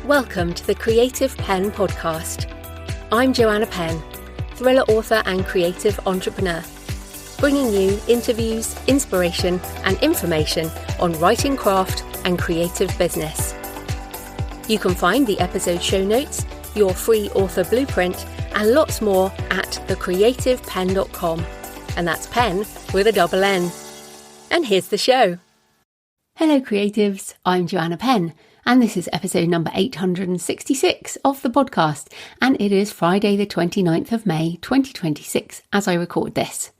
Welcome to the Creative Penn podcast. I'm Joanna Penn, thriller author and creative entrepreneur, bringing you interviews, inspiration and information on writing craft and creative business. You can find the episode show notes, your free author blueprint and lots more at thecreativepenn.com, and that's Penn with a double N. And here's the show. Hello creatives, I'm Joanna Penn. And this is episode number 866 of the podcast. And it is Friday the 29th of May 2026 as I record this.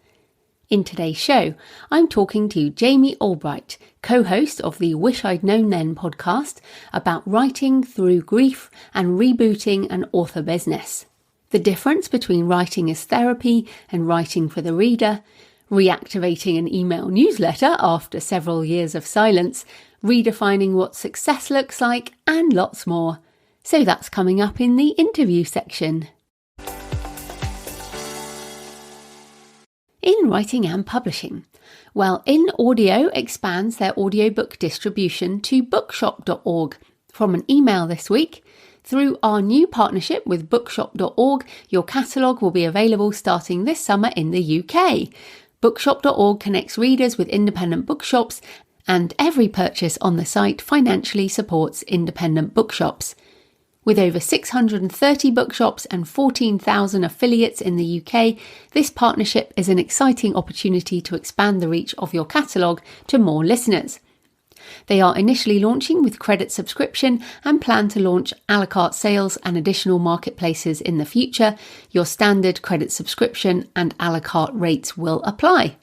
In today's show, I'm talking to Jami Albright, co-host of the Wish I'd Known Then podcast, about writing through grief and rebooting an author business. The difference between writing as therapy and writing for the reader, reactivating an email newsletter after several years of silence, redefining what success looks like, and lots more. So that's coming up in the interview section. In writing and publishing, well, InAudio expands their audiobook distribution to bookshop.org. From an email this week, through our new partnership with bookshop.org, your catalogue will be available starting this summer in the UK. Bookshop.org connects readers with independent bookshops, and every purchase on the site financially supports independent bookshops. With over 630 bookshops and 14,000 affiliates in the UK, this partnership is an exciting opportunity to expand the reach of your catalogue to more listeners. They are initially launching with credit subscription and plan to launch a la carte sales and additional marketplaces in the future. Your standard credit subscription and a la carte rates will apply.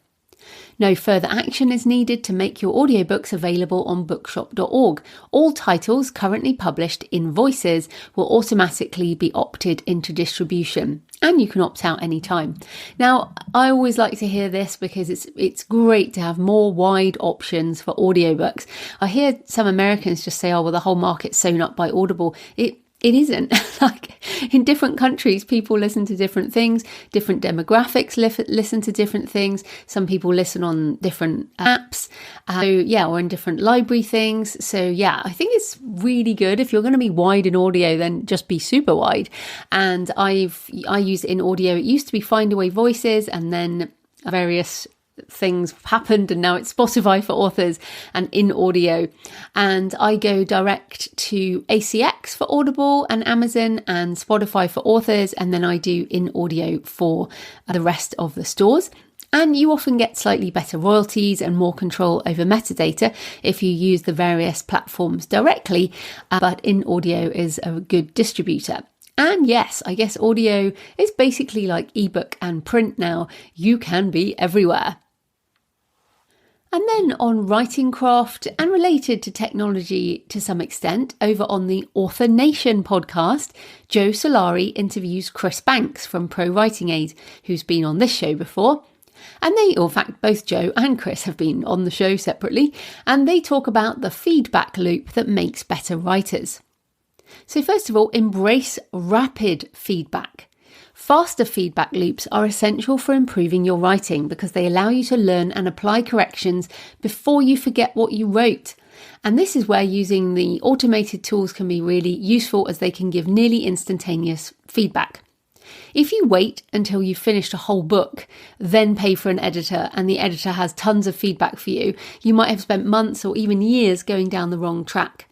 No further action is needed to make your audiobooks available on bookshop.org. All titles currently published in voices will automatically be opted into distribution, and you can opt out anytime. Now, I always like to hear this because it's great to have more wide options for audiobooks. I hear some Americans just say, oh, well, the whole market's sewn up by Audible. It isn't. Like, in different countries, people listen to different things, different demographics listen to different things. Some people listen on different apps, or in different library things. So yeah, I think it's really good. If you're going to be wide in audio, then just be super wide. And I use InAudio. It used to be Findaway Voices, and then various things happened, and now it's Spotify for authors and InAudio. And I go direct to ACX for Audible and Amazon, and Spotify for authors, and then I do InAudio for the rest of the stores. And you often get slightly better royalties and more control over metadata if you use the various platforms directly, but InAudio is a good distributor. And yes, I guess audio is basically like ebook and print now. You can be everywhere. And then on writing craft and related to technology to some extent, over on the Author Nation podcast, Joe Solari interviews Chris Banks from Pro Writing Aid, who's been on this show before. And in fact, both Joe and Chris have been on the show separately, and they talk about the feedback loop that makes better writers. So first of all, embrace rapid feedback. Faster feedback loops are essential for improving your writing because they allow you to learn and apply corrections before you forget what you wrote. And this is where using the automated tools can be really useful, as they can give nearly instantaneous feedback. If you wait until you've finished a whole book, then pay for an editor, and the editor has tons of feedback for you, you might have spent months or even years going down the wrong track.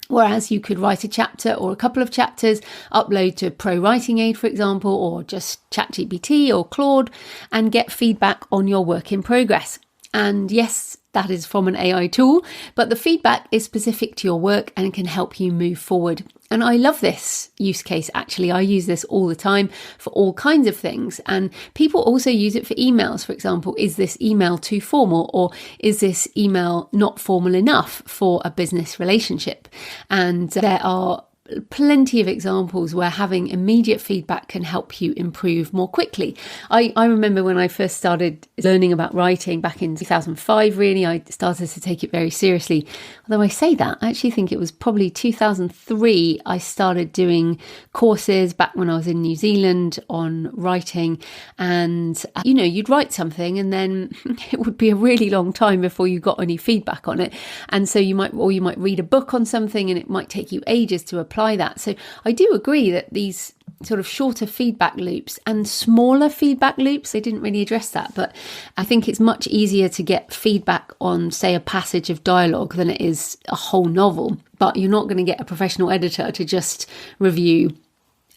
Whereas you could write a chapter or a couple of chapters, upload to Pro Writing Aid, for example, or just ChatGPT or Claude, and get feedback on your work in progress. And yes, that is from an AI tool, but the feedback is specific to your work and can help you move forward. And I love this use case, actually. I use this all the time for all kinds of things. And people also use it for emails. For example, is this email too formal, or is this email not formal enough for a business relationship? And there are plenty of examples where having immediate feedback can help you improve more quickly. I remember when I first started learning about writing back in 2005, really, I started to take it very seriously. Although I say that, I actually think it was probably 2003 I started doing courses back when I was in New Zealand on writing. And, you'd write something and then it would be a really long time before you got any feedback on it. And so you might read a book on something and it might take you ages to apply that. So I do agree that these sort of shorter feedback loops and smaller feedback loops, they didn't really address that, but I think it's much easier to get feedback on, say, a passage of dialogue than it is a whole novel. But you're not going to get a professional editor to just review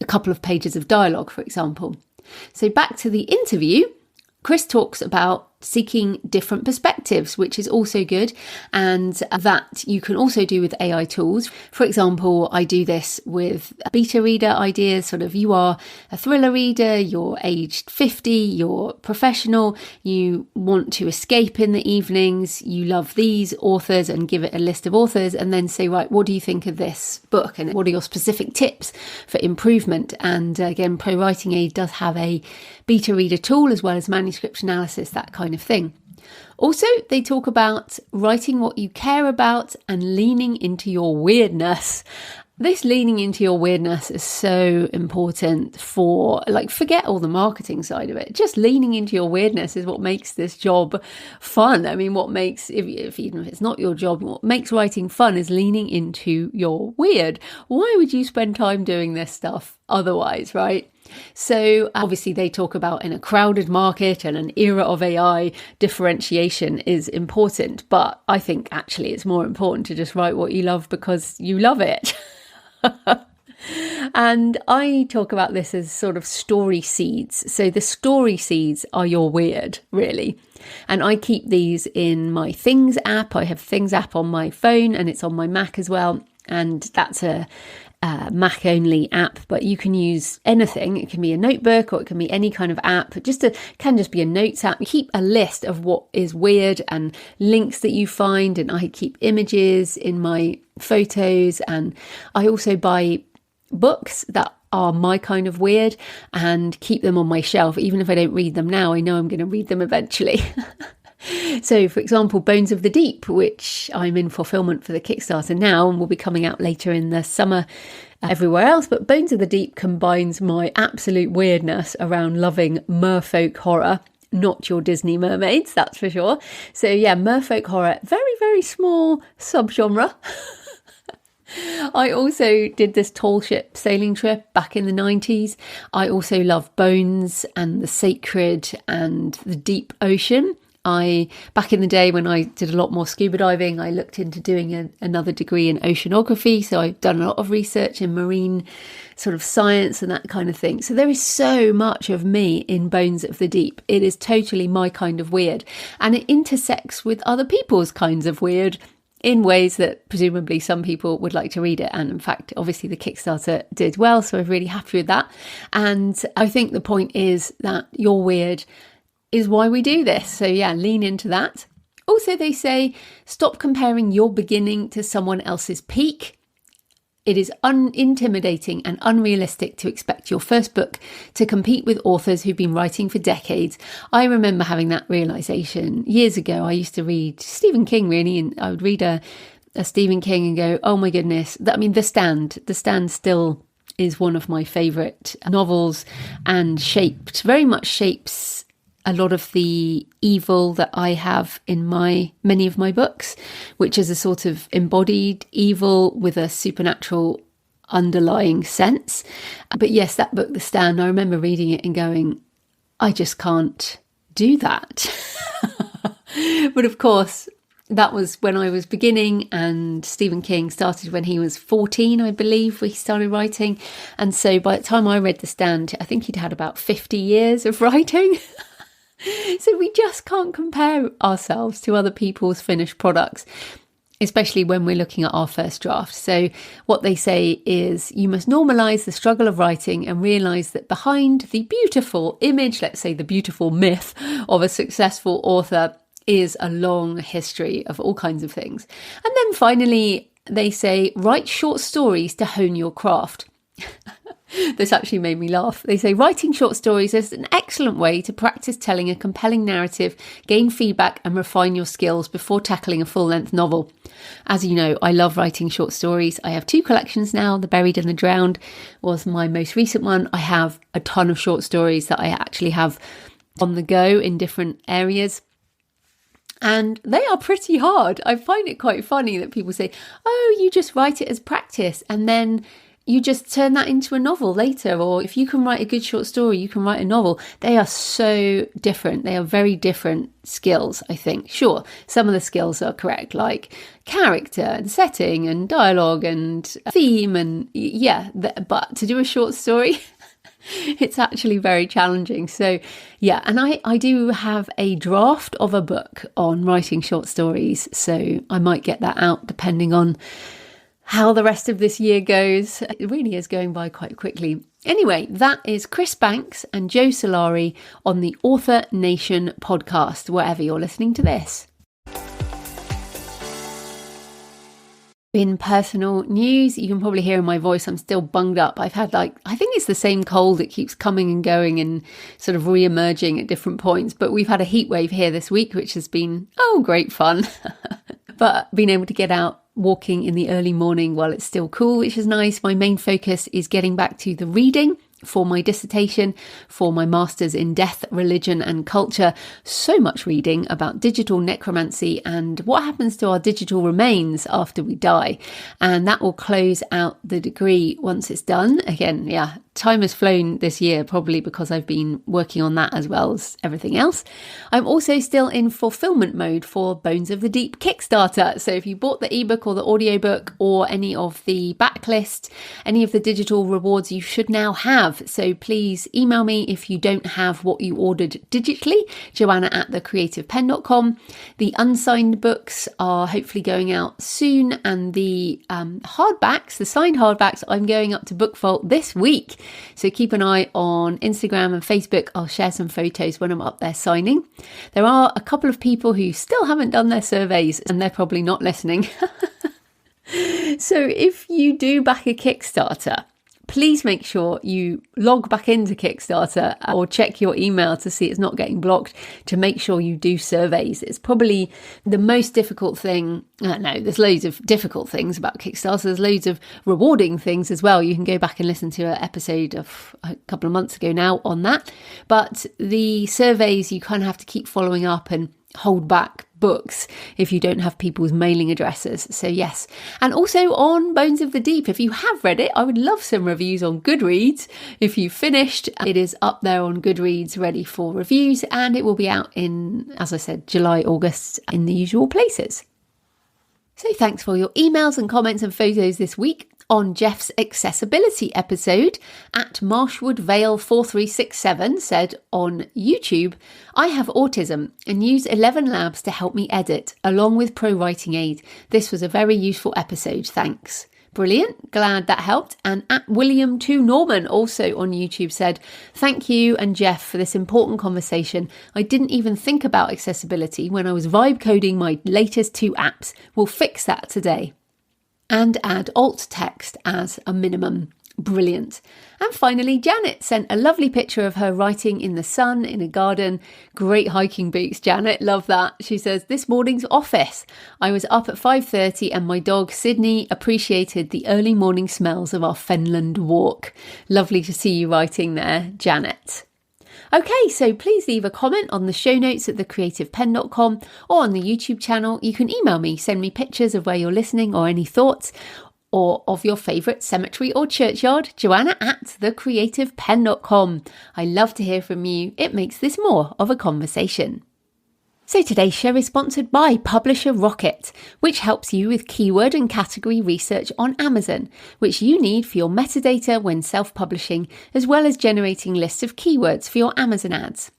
a couple of pages of dialogue, for example. So back to the interview, Chris talks about seeking different perspectives, which is also good, and that you can also do with AI tools. For example, I do this with beta reader ideas, sort of you are a thriller reader, you're aged 50, you're professional, you want to escape in the evenings, you love these authors, and give it a list of authors and then say, right, what do you think of this book and what are your specific tips for improvement? And again, Pro Writing Aid does have a beta reader tool as well as manuscript analysis, that kind of thing. Also, they talk about writing what you care about and leaning into your weirdness. This leaning into your weirdness is so important for, forget all the marketing side of it. Just leaning into your weirdness is what makes this job fun. I mean, what makes, if even if it's not your job, what makes writing fun is leaning into your weird. Why would you spend time doing this stuff otherwise, right? So obviously they talk about in a crowded market and an era of AI, differentiation is important. But I think actually it's more important to just write what you love because you love it. And I talk about this as sort of story seeds. So the story seeds are your weird, really. And I keep these in my Things app. I have Things app on my phone and it's on my Mac as well. And that's a Mac only app, but you can use anything. It can be a notebook or it can be any kind of app. Can just be a notes app. You keep a list of what is weird and links that you find, and I keep images in my photos, and I also buy books that are my kind of weird and keep them on my shelf. Even if I don't read them now, I know I'm going to read them eventually. So, for example, Bones of the Deep, which I'm in fulfillment for the Kickstarter now and will be coming out later in the summer everywhere else. But Bones of the Deep combines my absolute weirdness around loving merfolk horror, not your Disney mermaids, that's for sure. So yeah, merfolk horror, very, very small subgenre. I also did this tall ship sailing trip back in the 90s. I also love bones and the sacred and the deep ocean. Back in the day when I did a lot more scuba diving, I looked into doing another degree in oceanography. So I've done a lot of research in marine sort of science and that kind of thing. So there is so much of me in Bones of the Deep. It is totally my kind of weird. And it intersects with other people's kinds of weird in ways that presumably some people would like to read it. And in fact, obviously the Kickstarter did well. So I'm really happy with that. And I think the point is that your weird is why we do this. So yeah, lean into that. Also, they say, stop comparing your beginning to someone else's peak. It is intimidating and unrealistic to expect your first book to compete with authors who've been writing for decades. I remember having that realization years ago. I used to read Stephen King, really, and I would read a Stephen King and go, oh my goodness. The Stand still is one of my favorite novels and very much shapes a lot of the evil that I have in many of my books, which is a sort of embodied evil with a supernatural underlying sense. But yes, that book, The Stand, I remember reading it and going, I just can't do that. But of course, that was when I was beginning, and Stephen King started when he was 14, I believe, he started writing. And so by the time I read The Stand, I think he'd had about 50 years of writing. So we just can't compare ourselves to other people's finished products, especially when we're looking at our first draft. So what they say is you must normalise the struggle of writing and realise that behind the beautiful image, let's say the beautiful myth of a successful author, is a long history of all kinds of things. And then finally, they say, write short stories to hone your craft. This actually made me laugh. They say writing short stories is an excellent way to practice telling a compelling narrative, gain feedback and refine your skills before tackling a full-length novel. As you know, I love writing short stories. I have 2 collections now. The Buried and the Drowned was my most recent one. I have a ton of short stories that I actually have on the go in different areas. And they are pretty hard. I find it quite funny that people say, oh, you just write it as practice and then you just turn that into a novel later. Or if you can write a good short story, you can write a novel. They are so different. They are very different skills, I think. Sure, some of the skills are correct, like character and setting and dialogue and theme. And yeah, but to do a short story, it's actually very challenging. So yeah, and I do have a draft of a book on writing short stories. So I might get that out depending on how the rest of this year goes. It really is going by quite quickly. Anyway, that is Chris Banks and Joe Solari on the Author Nation podcast, wherever you're listening to this. In personal news, you can probably hear in my voice I'm still bunged up. I've had I think it's the same cold. It keeps coming and going and sort of re-emerging at different points. But we've had a heat wave here this week, which has been, great fun. But being able to get out walking in the early morning while it's still cool, which is nice. My main focus is getting back to the reading for my dissertation, for my master's in death, religion and culture. So much reading about digital necromancy and what happens to our digital remains after we die. And that will close out the degree once it's done. Again, yeah, time has flown this year, probably because I've been working on that as well as everything else. I'm also still in fulfillment mode for Bones of the Deep Kickstarter. So if you bought the ebook or the audiobook or any of the backlist, any of the digital rewards you should now have. So please email me if you don't have what you ordered digitally, joanna@thecreativepenn.com. The unsigned books are hopefully going out soon, and the hardbacks, the signed hardbacks, I'm going up to Book Vault this week. So keep an eye on Instagram and Facebook. I'll share some photos when I'm up there signing. There are a couple of people who still haven't done their surveys, and they're probably not listening. So if you do back a Kickstarter, please make sure you log back into Kickstarter or check your email to see it's not getting blocked, to make sure you do surveys. It's probably the most difficult thing. No, there's loads of difficult things about Kickstarter. There's loads of rewarding things as well. You can go back and listen to an episode of a couple of months ago now on that. But the surveys, you kind of have to keep following up and hold back books if you don't have people's mailing addresses. So yes, and also on Bones of the Deep, if you have read it, I would love some reviews on Goodreads. If you finished, it is up there on Goodreads ready for reviews, and it will be out in, as I said, July, August, in the usual places. So thanks for your emails and comments and photos this week. On Jeff's accessibility episode, at Marshwood Vale 4367 said on YouTube, I have autism and use 11 Labs to help me edit, along with Pro Writing Aid. This was a very useful episode, thanks. Brilliant, glad that helped. And at William 2 Norman, also on YouTube, said, thank you and Jeff for this important conversation. I didn't even think about accessibility when I was vibe coding my latest 2 apps. We'll fix that today. And add alt text as a minimum. Brilliant. And finally, Janet sent a lovely picture of her writing in the sun in a garden. Great hiking boots, Janet. Love that. She says, this morning's office. I was up at 5:30 and my dog Sydney appreciated the early morning smells of our Fenland walk. Lovely to see you writing there, Janet. Okay, so please leave a comment on the show notes at thecreativepenn.com or on the YouTube channel. You can email me, send me pictures of where you're listening or any thoughts, or of your favourite cemetery or churchyard, joanna@thecreativepenn.com. I love to hear from you. It makes this more of a conversation. So today's show is sponsored by Publisher Rocket, which helps you with keyword and category research on Amazon, which you need for your metadata when self-publishing, as well as generating lists of keywords for your Amazon ads.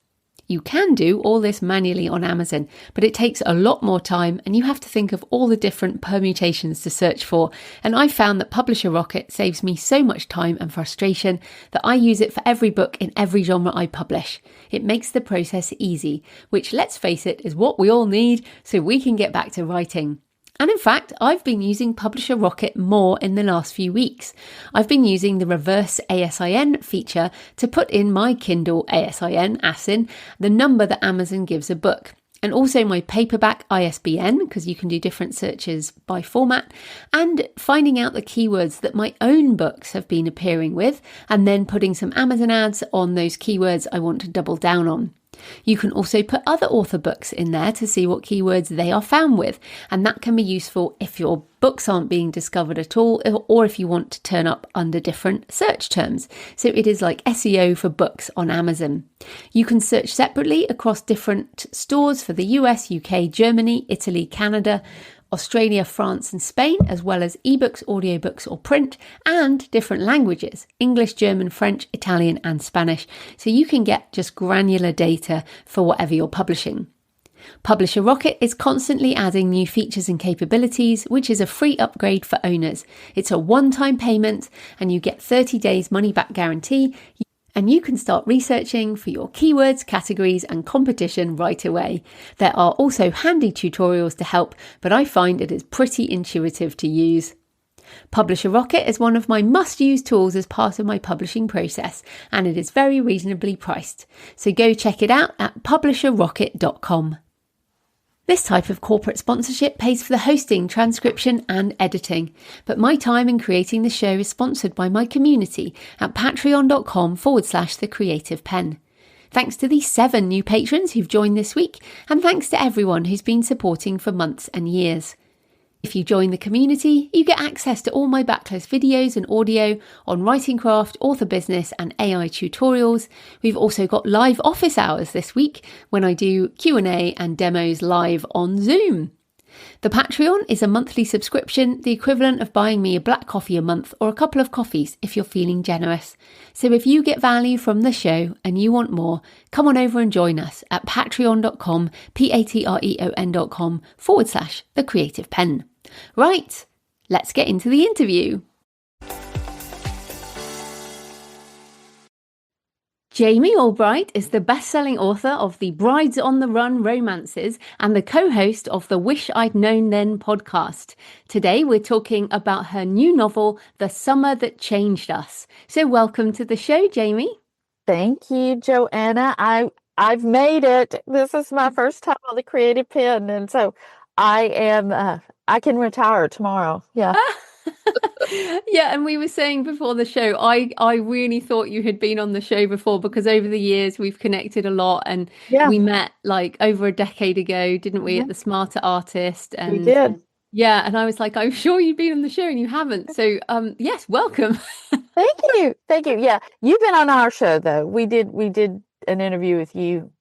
You can do all this manually on Amazon, but it takes a lot more time and you have to think of all the different permutations to search for. And I found that Publisher Rocket saves me so much time and frustration that I use it for every book in every genre I publish. It makes the process easy, which, let's face it, is what we all need so we can get back to writing. And in fact, I've been using Publisher Rocket more in the last few weeks. I've been using the reverse ASIN feature to put in my Kindle ASIN, the number that Amazon gives a book. And also my paperback ISBN, because you can do different searches by format, and finding out the keywords that my own books have been appearing with, and then putting some Amazon ads on those keywords I want to double down on. You can also put other author books in there to see what keywords they are found with, and that can be useful if your books aren't being discovered at all, or if you want to turn up under different search terms. So it is like SEO for books on Amazon. You can search separately across different stores for the US, UK, Germany, Italy, Canada, Australia, France and Spain, as well as ebooks, audiobooks or print, and different languages, English, German, French, Italian and Spanish, so you can get just granular data for whatever you're publishing. Publisher Rocket is constantly adding new features and capabilities, which is a free upgrade for owners. It's a one-time payment and you get 30 days money-back guarantee, and you can start researching for your keywords, categories and competition right away. There are also handy tutorials to help, but I find it is pretty intuitive to use. Publisher Rocket is one of my must-use tools as part of my publishing process, and it is very reasonably priced. So go check it out at publisherrocket.com. This type of corporate sponsorship pays for the hosting, transcription and editing, but my time in creating the show is sponsored by my community at patreon.com/thecreativepenn. Thanks to the 7 new patrons who've joined this week, and thanks to everyone who's been supporting for months and years. If you join the community, you get access to all my backlist videos and audio on writing craft, author business and AI tutorials. We've also got live office hours this week when I do Q&A and demos live on Zoom. The Patreon is a monthly subscription, the equivalent of buying me a black coffee a month or a couple of coffees if you're feeling generous. So if you get value from the show and you want more, come on over and join us at patreon.com, patreon.com/thecreativepenn. Right, let's get into the interview. Jami Albright is the best-selling author of the Brides on the Run romances and the co-host of the Wish I'd Known Then podcast. Today we're talking about her new novel, The Summer That Changed Us. So welcome to the show, Jami. Thank you, Joanna. I've made it. This is my first time on the Creative Pen, and so I can retire tomorrow. Yeah. Yeah, and we were saying before the show, I really thought you had been on the show before because over the years we've connected a lot, and we met like over a decade ago, didn't we, at the Smarter Artist? And we did. Yeah, and I was like, I'm sure you'd been on the show and you haven't. So yes, welcome. Thank you. Yeah, you've been on our show though. We did an interview with you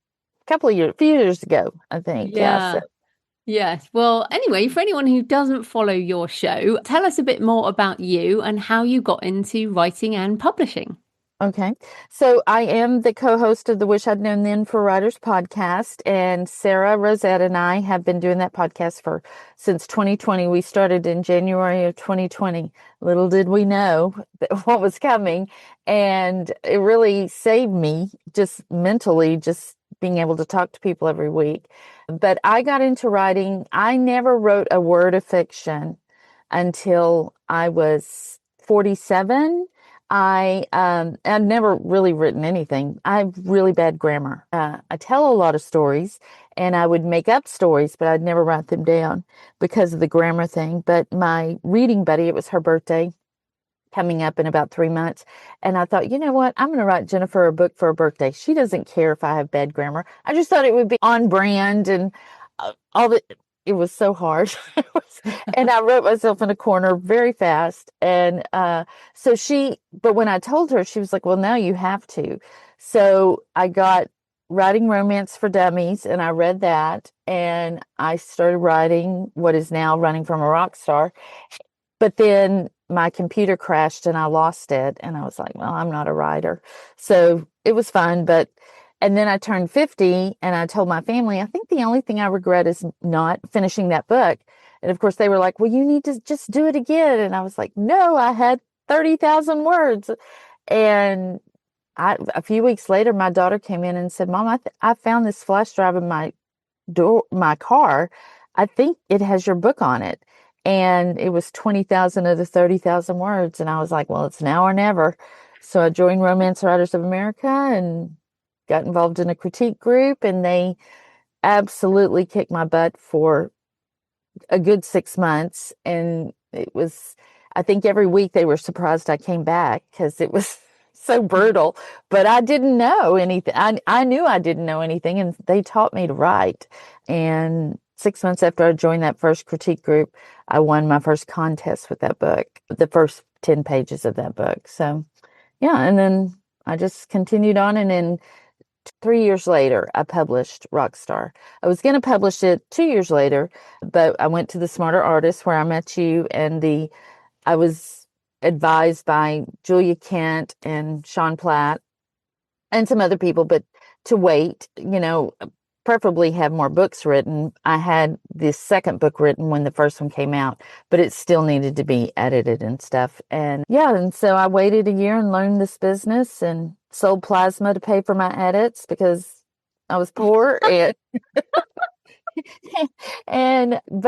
a few years ago, I think. Yeah. Yes. Well, anyway, for anyone who doesn't follow your show, tell us a bit more about you and how you got into writing and publishing. Okay. So I am the co-host of the Wish I'd Known Then for Writers podcast, and Sarah Rosette and I have been doing that podcast since 2020. We started in January of 2020. Little did we know what was coming, and it really saved me just mentally, just being able to talk to people every week. But I got into writing. I never wrote a word of fiction until I was 47. I'd never really written anything. I have really bad grammar. I tell a lot of stories and I would make up stories, but I'd never write them down because of the grammar thing. But my reading buddy, it was her birthday coming up in about 3 months. And I thought, you know what? I'm going to write Jennifer a book for her birthday. She doesn't care if I have bad grammar. I just thought it would be on brand and all the, it was so hard. And I wrote myself in a corner very fast. And but when I told her, she was like, well, now you have to. So I got Writing Romance for Dummies, and I read that. And I started writing what is now Running from a Rock Star. But then my computer crashed and I lost it. And I was like, well, I'm not a writer. So it was fun. And then I turned 50 and I told my family, I think the only thing I regret is not finishing that book. And of course they were like, well, you need to just do it again. And I was like, no, I had 30,000 words. And a few weeks later, my daughter came in and said, Mom, I found this flash drive in my car. I think it has your book on it. and it was 20,000 of the 30,000 words. And I was like, well, it's now or never. So I joined Romance Writers of America and got involved in a critique group, and they absolutely kicked my butt for a good 6 months. And it was, I think every week they were surprised I came back because it was so brutal. But I didn't know anything. I knew I didn't know anything, and they taught me to write. And 6 months after I joined that first critique group, I won my first contest with that book, the first 10 pages of that book. So, yeah. And then I just continued on. And then 3 years later, I published Rockstar. I was going to publish it 2 years later, but I went to the Smarter Artist where I met you, and I was advised by Julia Kent and Sean Platt and some other people, but to wait, preferably have more books written. I had this second book written when the first one came out, but it still needed to be edited and stuff. And yeah, and so I waited a year and learned this business and sold plasma to pay for my edits because I was poor but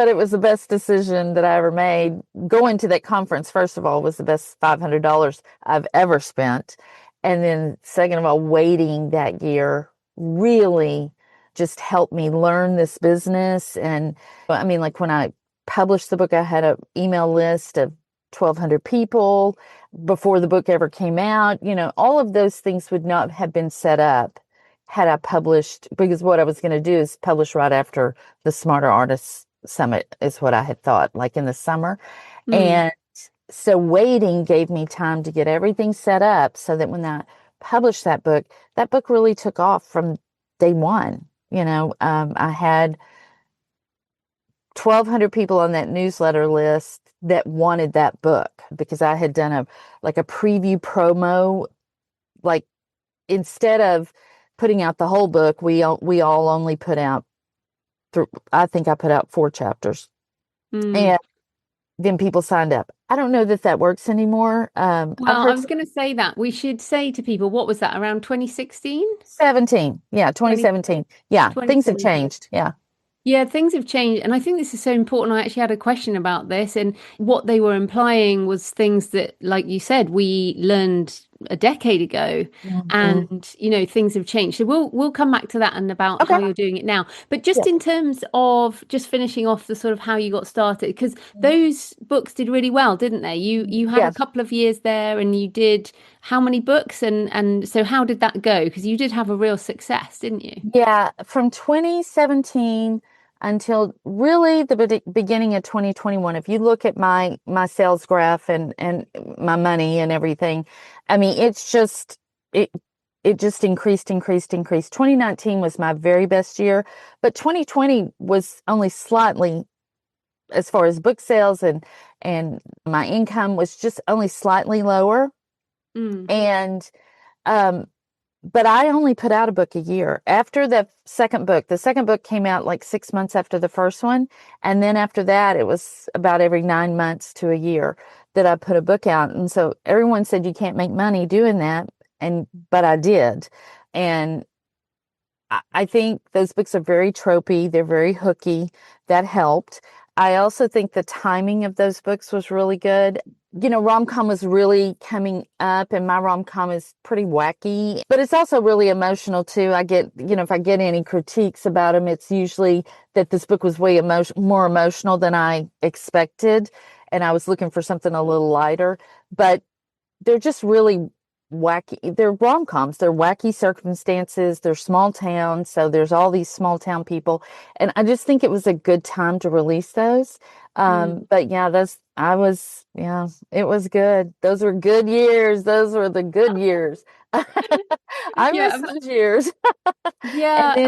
it was the best decision that I ever made. Going to that conference, first of all, was the best $500 I've ever spent. And then second of all, waiting that year really just helped me learn this business. And I mean, like when I published the book, I had an email list of 1,200 people before the book ever came out. All of those things would not have been set up had I published, because what I was going to do is publish right after the Smarter Artists Summit is what I had thought, like in the summer. And so waiting gave me time to get everything set up so that when I published that book really took off from day one. I had 1,200 people on that newsletter list that wanted that book because I had done a preview promo. Like, instead of putting out the whole book, we all only put out I think I put out 4 chapters. And then people signed up. I don't know that works anymore. Well, I was going to say that we should say to people, what was that, around 2016? 17. Yeah, 2017. Yeah, things have changed. Yeah. Yeah, things have changed. And I think this is so important. I actually had a question about this, and what they were implying was things that, like you said, we learned a decade ago, and things have changed. So we'll come back to that and about how you're doing it now. But just in terms of just finishing off the sort of how you got started, because those books did really well, didn't they? You had a couple of years there, and you did how many books, and so how did that go? Because you did have a real success, didn't you? Yeah, from 2017 until really the beginning of 2021. If you look at my sales graph and my money and everything, I mean, it just increased. 2019 was my very best year, but 2020 was only slightly, as far as book sales and my income was just only slightly lower. And but I only put out a book a year. After the second book came out like 6 months after the first one. And then after that, it was about every 9 months to a year that I put a book out. And so everyone said you can't make money doing that. But I did. And I think those books are very tropey. They're very hooky. That helped. I also think the timing of those books was really good. Rom-com was really coming up, and my rom-com is pretty wacky, but it's also really emotional too. I get, if I get any critiques about them, it's usually that this book was way more emotional than I expected, and I was looking for something a little lighter, but they're just really wacky. They're rom-coms. They're wacky circumstances. They're small towns. So there's all these small town people. And I just think it was a good time to release those. But yeah, it was good. Those were good years. Those were the good years. I miss those years.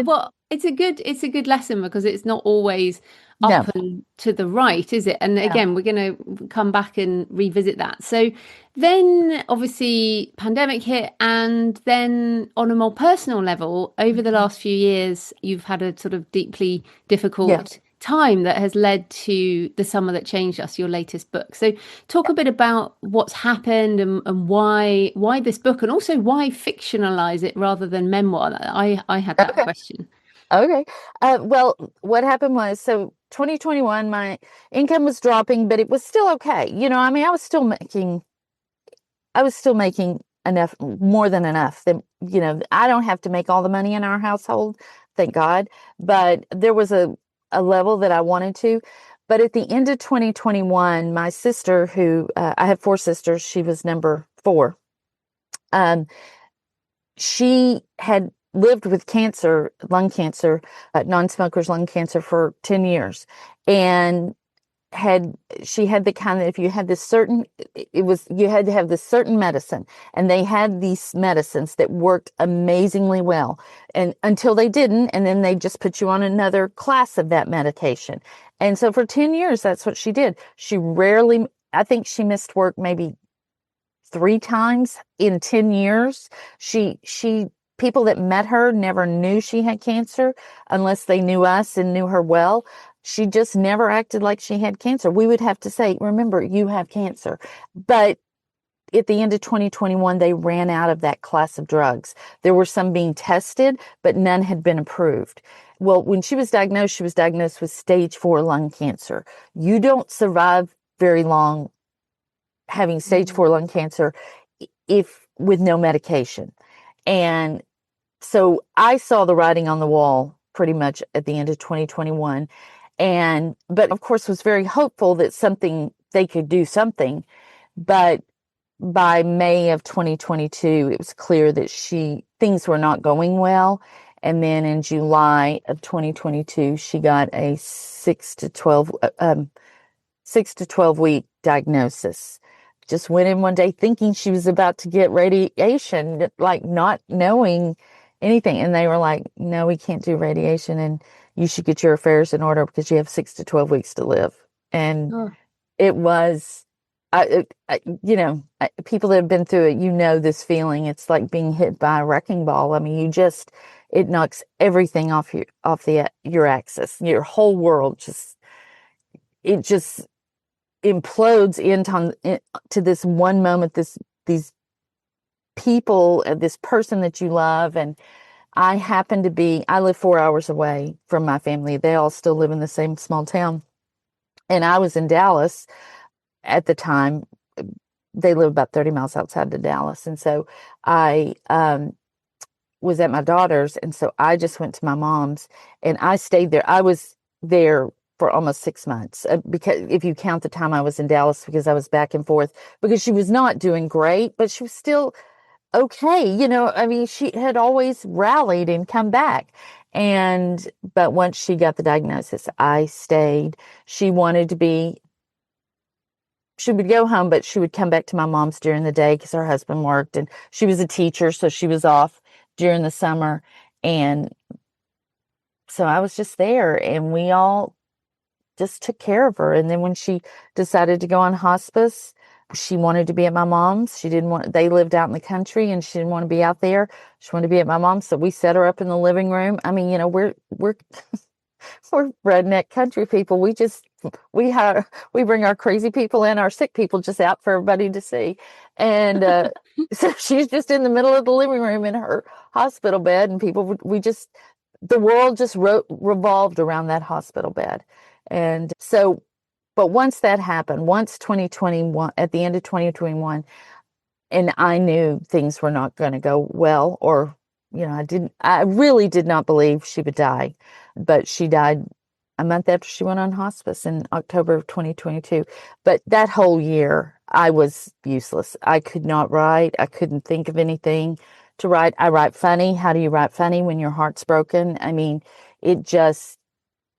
Well, it's a good lesson because it's not always up and to the right, is it? And again, we're going to come back and revisit that. So then obviously pandemic hit, and then on a more personal level, over the last few years, you've had a sort of deeply difficult time that has led to The Summer That Changed Us, your latest book. So talk a bit about what's happened and why this book, and also why fictionalize it rather than memoir. I had that question. Okay. Well, what happened was, so 2021, my income was dropping, but it was still okay. I mean, I was still making enough, more than enough that, I don't have to make all the money in our household, thank God. But there was a level that I wanted to. But at the end of 2021, my sister, who I have four sisters, she was number four. Um, she had lived with cancer, lung cancer, non-smokers lung cancer for 10 years. And had she had the kind that if you had this certain, it was, you had to have this certain medicine, and they had these medicines that worked amazingly well, and until they didn't, and then they just put you on another class of that medication. And so for 10 years that's what she did. She rarely, I think she missed work maybe three times in 10 years. She people that met her never knew she had cancer unless they knew us and knew her well. She just never acted like she had cancer. We would have to say, remember, you have cancer. But at the end of 2021, they ran out of that class of drugs. There were some being tested, but none had been approved. Well, when she was diagnosed with stage 4 lung cancer. You don't survive very long having stage 4 lung cancer if with no medication. And so I saw the writing on the wall pretty much at the end of 2021. But of course was very hopeful that they could do something. But by May of 2022, it was clear that things were not going well. And then in July of 2022, she got a 6 to 12 week diagnosis. Just went in one day thinking she was about to get radiation, like not knowing anything. And they were like, no, we can't do radiation, and you should get your affairs in order because you have 6 to 12 weeks to live. And Oh, it was, people that have been through it, this feeling. It's like being hit by a wrecking ball. I mean, it knocks everything off your axis. Your whole world just implodes into this one moment, these people, this person that you love. And I live 4 hours away from my family. They all still live in the same small town. And I was in Dallas at the time. They live about 30 miles outside of Dallas. And so I was at my daughter's. And so I just went to my mom's and I stayed there. I was there for almost 6 months, because if you count the time I was in Dallas, because I was back and forth, because she was not doing great, but she was still okay. I mean, she had always rallied and come back. But once she got the diagnosis, I stayed. She would go home, but she would come back to my mom's during the day because her husband worked, and she was a teacher, so she was off during the summer. And so I was just there, and we all just took care of her. And then when she decided to go on hospice, she wanted to be at my mom's. They lived out in the country, and she didn't want to be out there. She wanted to be at my mom's. So we set her up in the living room. I mean, we're we're redneck country people. We bring our crazy people and our sick people just out for everybody to see. And so she's just in the middle of the living room in her hospital bed, and the world just revolved around that hospital bed. And so, but once that happened, once 2021, at the end of 2021, and I knew things were not going to go well, or, I really did not believe she would die, but she died a month after she went on hospice in October of 2022. But that whole year, I was useless. I could not write. I couldn't think of anything to write. I write funny. How do you write funny when your heart's broken? I mean,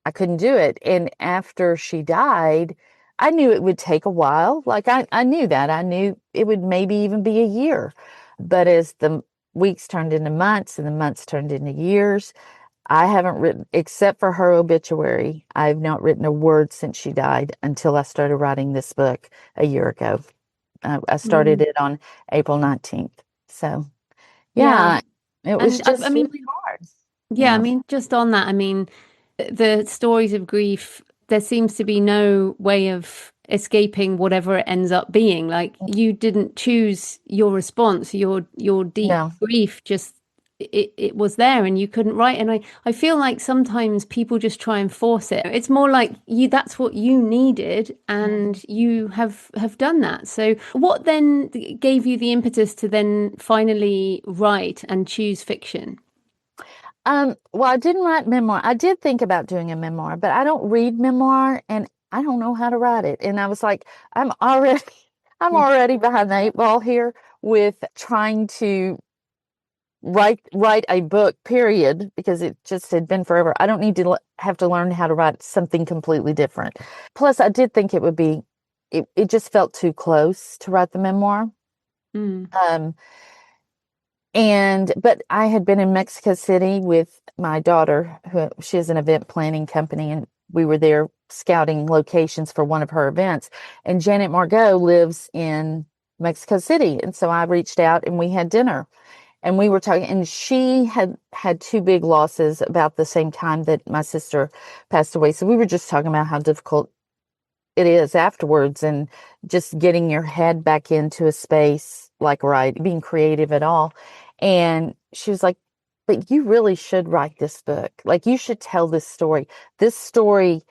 I couldn't do it. And after she died, I knew it would take a while. Like I knew that. I knew it would maybe even be a year. But as the weeks turned into months and the months turned into years, I haven't written, except for her obituary, I've not written a word since she died until I started writing this book a year ago. I started it on April 19th. So, yeah. yeah, it was And I just mean, really hard. yeah, I Yeah. mean, just on that, I mean, the stories of grief, there seems to be no way of escaping whatever it ends up being. Like you didn't choose your response, your deep No. grief just it was there and you couldn't write. And I feel like sometimes people just try and force it. It's more like that's what you needed and you have done that. So what then gave you the impetus to then finally write and choose fiction? Well, I didn't write memoir. I did think about doing a memoir, but I don't read memoir and I don't know how to write it. And I was like, I'm already I'm already behind the eight ball here with trying to write a book, period, because it just had been forever. I don't need to have to learn how to write something completely different. Plus, I did think it just felt too close to write the memoir. Mm. But I had been in Mexico City with my daughter, who she has an event planning company, and we were there scouting locations for one of her events. And Janet Margot lives in Mexico City. And so I reached out and we had dinner and we were talking, and she had two big losses about the same time that my sister passed away. So we were just talking about how difficult it is afterwards and just getting your head back into a space like being creative at all. And she was like, but you really should write this book. Like, you should tell this story. This story,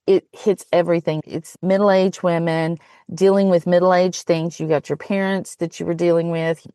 it hits everything. It's middle-aged women dealing with middle-aged things. You got your parents that you were dealing with,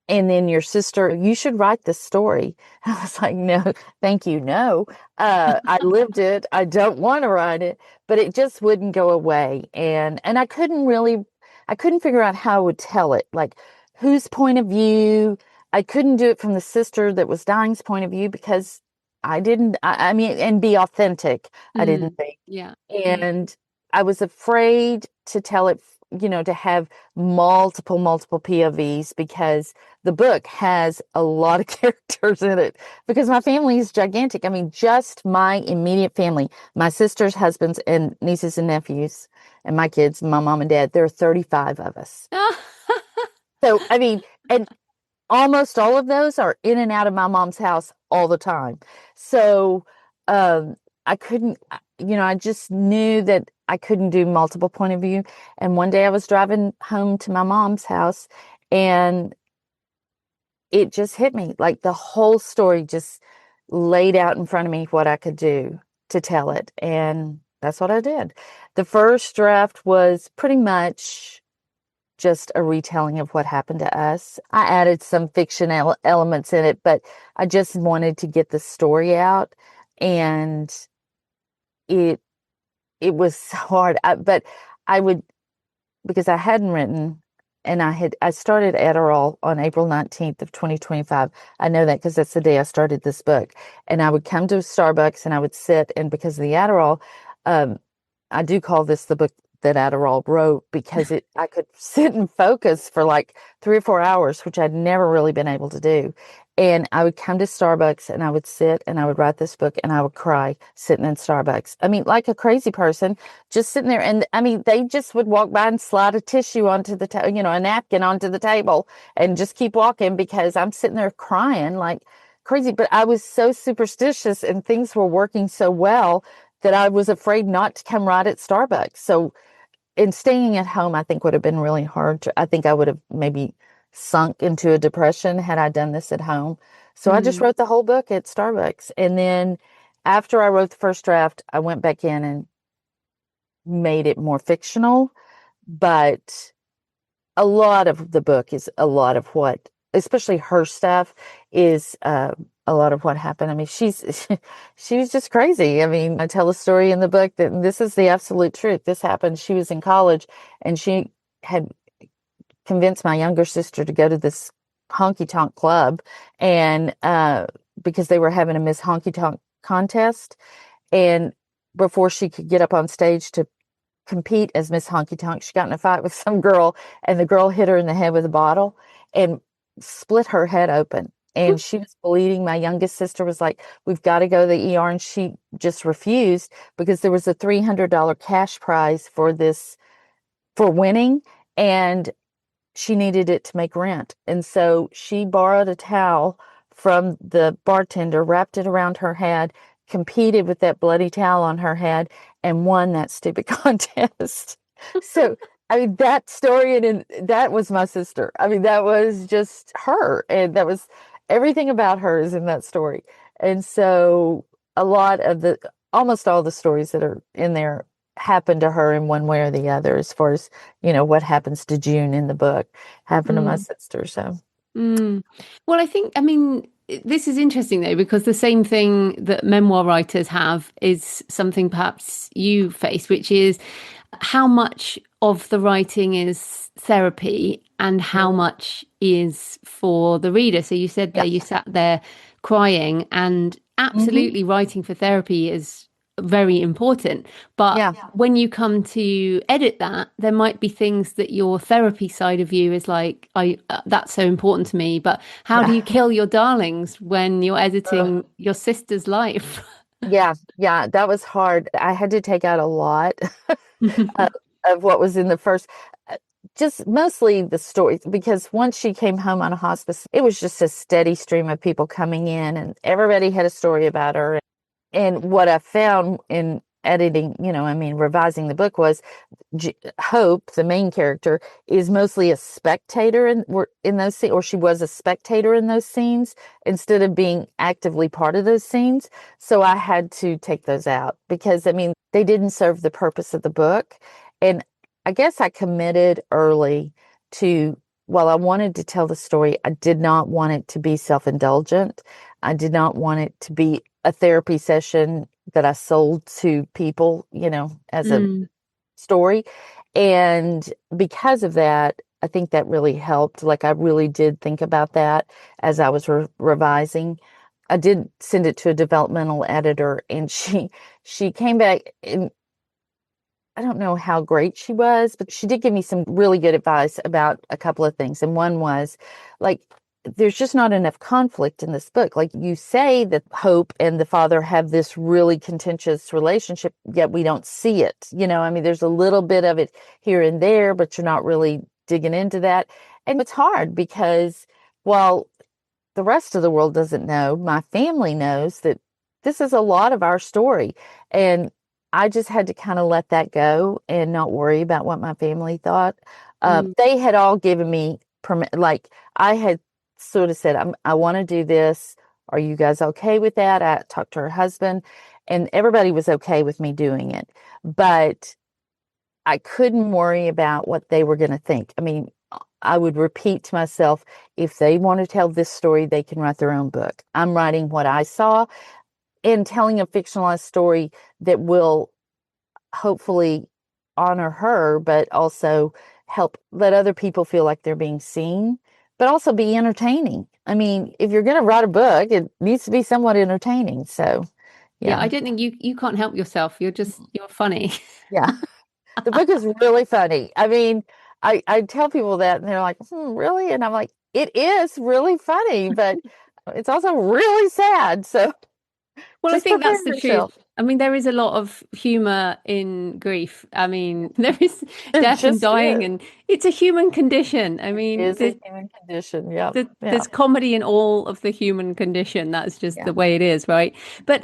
and then your sister. You should write this story. I was like, no, thank you. No, I lived it. I don't want to write it, but it just wouldn't go away. And I couldn't figure out how I would tell it. Like, whose point of view? I couldn't do it from the sister that was dying's point of view because I mean, and be authentic. I didn't think. Yeah. And I was afraid to tell it, to have multiple POVs, because the book has a lot of characters in it, because my family is gigantic. I mean, just my immediate family, my sister's husbands and nieces and nephews, and my kids, my mom and dad, there are 35 of us. So, I mean, and almost all of those are in and out of my mom's house all the time. So, I couldn't, I just knew that I couldn't do multiple point of view. And one day I was driving home to my mom's house and it just hit me, like the whole story just laid out in front of me what I could do to tell it. And that's what I did. The first draft was pretty much just a retelling of what happened to us. I added some fiction elements in it, but I just wanted to get the story out. And it was so hard. But I would, because I hadn't written, and I started Adderall on April 19th of 2025. I know that because that's the day I started this book. And I would come to Starbucks and I would sit, and because of the Adderall, I do call this the book that Adderall wrote, because I could sit and focus for like 3 or 4 hours, which I'd never really been able to do. And I would come to Starbucks and I would sit and I would write this book and I would cry sitting in Starbucks. I mean, like a crazy person, just sitting there. And I mean, they just would walk by and slide a tissue onto the, a napkin onto the table and just keep walking, because I'm sitting there crying like crazy. But I was so superstitious and things were working so well that I was afraid not to come right at Starbucks. So, and staying at home, I think, would have been really hard. I think I would have maybe sunk into a depression had I done this at home. So I just wrote the whole book at Starbucks. And then after I wrote the first draft, I went back in and made it more fictional. But a lot of the book is a lot of what, especially her stuff, is a lot of what happened. I mean, she was just crazy. I mean, I tell a story in the book that this is the absolute truth. This happened. She was in college and she had convinced my younger sister to go to this honky tonk club, and because they were having a Miss Honky Tonk contest, and before she could get up on stage to compete as Miss Honky Tonk, she got in a fight with some girl, and the girl hit her in the head with a bottle and split her head open. And she was bleeding. My youngest sister was like, we've got to go to the ER. And she just refused, because there was a $300 cash prize for winning. And she needed it to make rent. And so she borrowed a towel from the bartender, wrapped it around her head, competed with that bloody towel on her head, and won that stupid contest. So, I mean, that story, and that was my sister. I mean, that was just her. And everything about her is in that story. And so a lot of almost all the stories that are in there happen to her in one way or the other, as far as, what happens to June in the book happened to my Mm. sister. So, Mm. Well, I mean, this is interesting though, because the same thing that memoir writers have is something perhaps you face, which is how much of the writing is therapy and how mm, much is for the reader. So you said there yeah. you sat there crying, and Hmm. absolutely writing for therapy is very important. But Yeah. when you come to edit that, there might be things that your therapy side of you is like, I that's so important to me. But how do Yeah. you kill your darlings when you're Ugh. editing your sister's life? Yeah. Yeah. That was hard. I had to take out a lot of, of what was in the first, uh, just mostly the stories, because once she came home on a hospice, it was just a steady stream of people coming in, and everybody had a story about her. And what I found in editing, I mean, revising the book, was Hope, the main character, is mostly a spectator in those scenes, or she was a spectator in those scenes instead of being actively part of those scenes. So I had to take those out because, I mean, they didn't serve the purpose of the book. And I guess I committed early to, while I wanted to tell the story, I did not want it to be self-indulgent. I did not want it to be a therapy session that I sold to people, as a Mm. story. And because of that, I think that really helped. Like, I really did think about that as I was revising. I did send it to a developmental editor, and she came back, and I don't know how great she was, but she did give me some really good advice about a couple of things. And one was, like, there's just not enough conflict in this book. Like, you say that Hope and the father have this really contentious relationship, yet we don't see it. I mean, there's a little bit of it here and there, but you're not really digging into that. And it's hard because while the rest of the world doesn't know, my family knows that this is a lot of our story. And I just had to kind of let that go and not worry about what my family thought. Mm. They had all given me permit, like, I had sort of said, I want to do this. Are you guys okay with that? I talked to her husband, and everybody was okay with me doing it. But I couldn't worry about what they were going to think. I mean, I would repeat to myself, if they want to tell this story, they can write their own book. I'm writing what I saw and telling a fictionalized story that will hopefully honor her, but also help let other people feel like they're being seen, but also be entertaining. I mean, if you're going to write a book, it needs to be somewhat entertaining. So, Yeah, yeah. I don't think you can't help yourself. You're funny. Yeah. The book is really funny. I mean, I tell people that, and they're like, really? And I'm like, it is really funny, but it's also really sad. So Well, I just think prepare that's the truth. yourself. I mean, there is a lot of humor in grief. I mean, there is It death and just dying, is. and it's a human condition. I It mean, is a human condition. Yeah. Yeah. there's comedy in all of the human condition. That's just Yeah. the way it is, right? But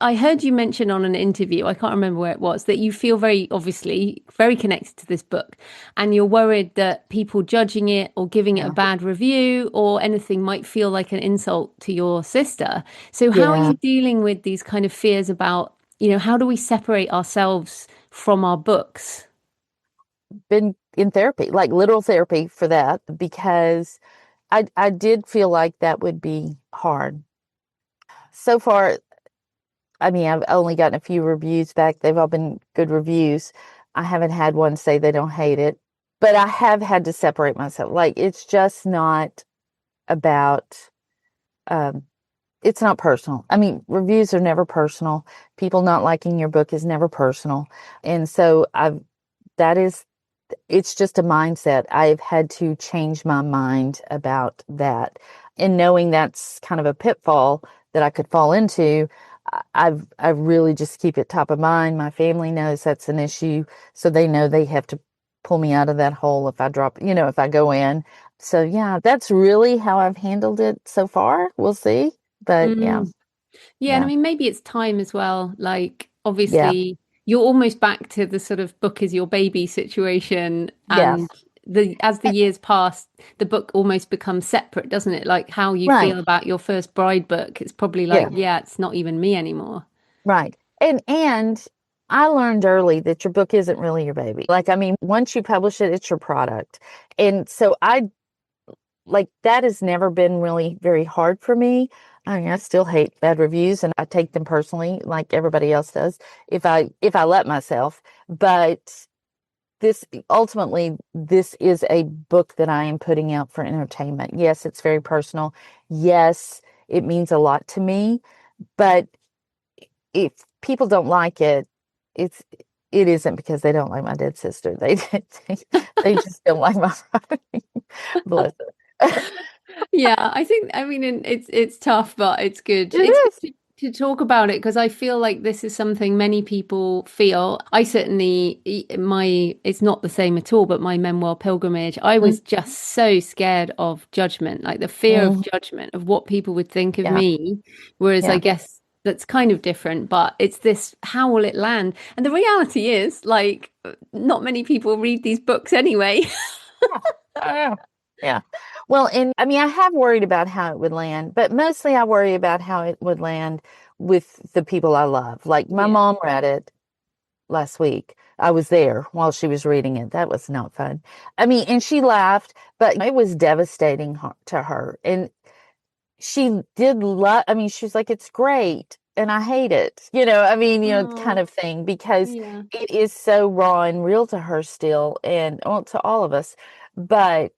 I heard you mention on an interview, I can't remember where it was, that you feel very, obviously, very connected to this book, and you're worried that people judging it or giving it a Yeah. bad review or anything might feel like an insult to your sister. So, how are Yeah. you dealing with these kind of fears about, how do we separate ourselves from our books? Been in therapy, like literal therapy for that, because I did feel like that would be hard. So far, I mean, I've only gotten a few reviews back. They've all been good reviews. I haven't had one say they don't hate it, but I have had to separate myself. Like, it's just not about, um, it's not personal. I mean, reviews are never personal. People not liking your book is never personal. And so that is, it's just a mindset. I've had to change my mind about that. And knowing that's kind of a pitfall that I could fall into, I really just keep it top of mind. My family knows that's an issue, so they know they have to pull me out of that hole if I drop, if I go in. So yeah, that's really how I've handled it so far. We'll see. But yeah, Mm. Yeah, and I yeah, mean, maybe it's time as well. Like, yeah, obviously, you're almost back to the sort of book is your baby situation. yeah, And as the years pass, the book almost becomes separate, doesn't it? Like how you Right. feel about your first Bride book. It's probably like, Yeah. yeah, it's not even me anymore. Right. And I learned early that your book isn't really your baby. Like, I mean, once you publish it, it's your product. And so I like that has never been really very hard for me. I mean, I still hate bad reviews and I take them personally like everybody else does if I let myself. But this ultimately, this is a book that I am putting out for entertainment. Yes, it's very personal. Yes, it means a lot to me. But if people don't like it, it's it isn't because they don't like my dead sister. They just don't like my writing. Bless her. Yeah, I mean, it's tough, but it's good. It It's is. good to talk about it because I feel like this is something many people feel. I certainly, it's not the same at all, but my memoir pilgrimage, I was just so scared of judgment, like the fear of Mm-hmm. judgment of what people would think of Yeah, me. Whereas I yeah, guess that's kind of different, but it's this, how will it land? And the reality is, like, not many people read these books anyway. yeah. Yeah. Yeah. Well, and I mean, I have worried about how it would land, but mostly I worry about how it would land with the people I love. Like my Yeah. mom read it last week. I was there while she was reading it. That was not fun. I mean, and she laughed, but it was devastating to her. And she did love, I mean, she's like, it's great. And I hate it, I mean, kind Oh, of thing, because yeah. it is so raw and real to her still, and well, to all of us. But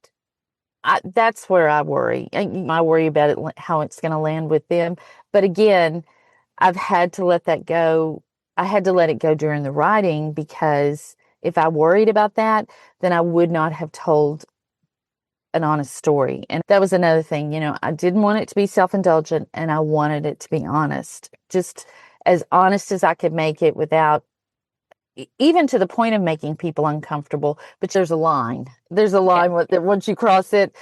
that's where I worry. I worry about it, how it's going to land with them. But again, I've had to let that go. I had to let it go during the writing because if I worried about that, then I would not have told an honest story. And that was another thing, I didn't want it to be self-indulgent and I wanted it to be honest, just as honest as I could make it without even to the point of making people uncomfortable. But there's a line. There's a Yeah. line that once you cross it,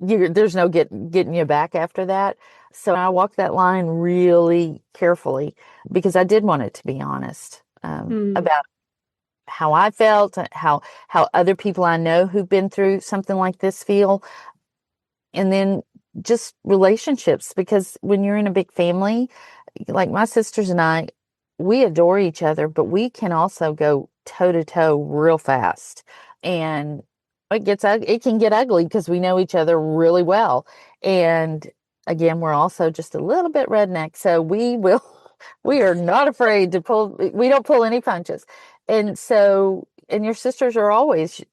there's no getting you back after that. So I walked that line really carefully because I did want it to be honest Hmm. about how I felt, how other people I know who've been through something like this feel, and then just relationships. Because when you're in a big family, like my sisters and I, we adore each other, but we can also go toe to toe real fast. And it can get ugly because we know each other really well. And again, we're also just a little bit redneck. So we are not afraid to we don't pull any punches. And so, and your sisters are always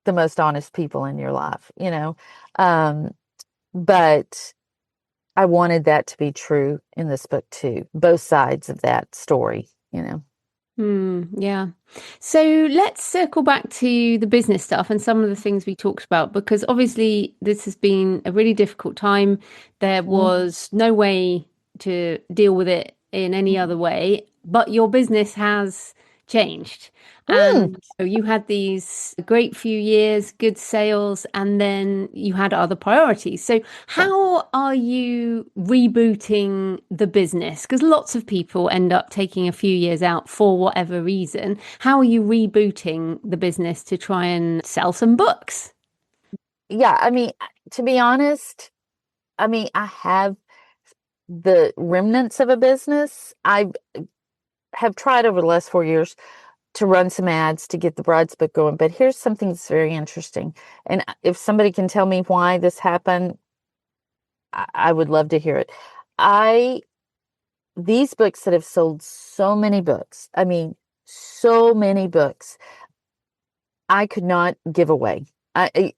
the most honest people in your life. Um, but I wanted that to be true in this book too, both sides of that story. Yeah. So let's circle back to the business stuff and some of the things we talked about, because obviously this has been a really difficult time. There Mhm. was no way to deal with it in any other way, but your business has changed. Mm, And you had these great few years, good sales, and then you had other priorities. So, yeah. how are you rebooting the business? Because lots of people end up taking a few years out for whatever reason. How are you rebooting the business to try and sell some books? Yeah, I mean, to be honest, I mean, I have the remnants of a business. I have tried over the last 4 years to run some ads to get the Bride's book going. But here's something that's very interesting. And if somebody can tell me why this happened, I would love to hear it. I These books that have sold so many books, I mean, so many books, I could not give away. I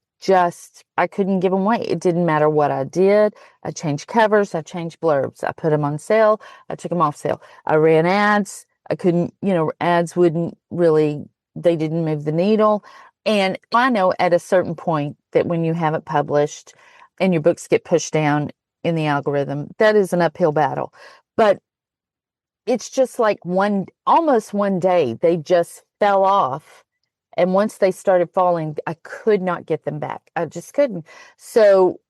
couldn't give them away. It didn't matter what I did. I changed covers, I changed blurbs, I put them on sale, I took them off sale. I ran ads. I couldn't, ads wouldn't really, they didn't move the needle. And I know at a certain point that when you have it published and your books get pushed down in the algorithm, that is an uphill battle. But it's just like almost one day they just fell off. And once they started falling, I could not get them back. I just couldn't. So